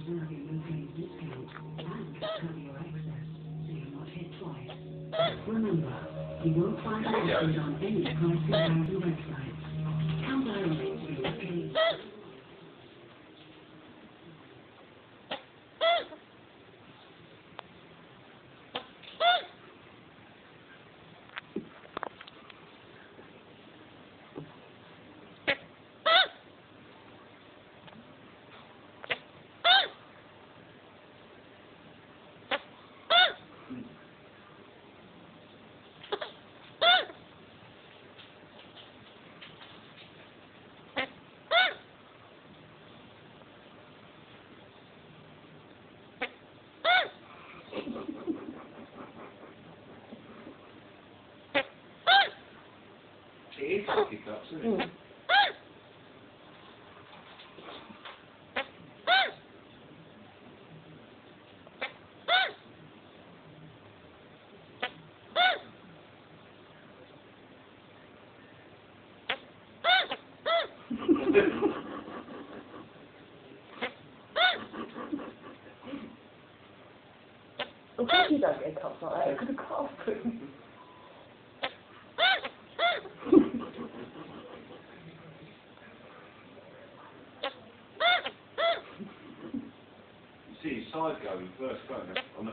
preserve your located discount and cover your excess so you're not hit twice. Remember, you won't find prices on any price comparison website. Come directly to your located. It is coffee cups, isn't it? Of course you don't get cups like that, because the car's putting... You see his side going first, don't you? On the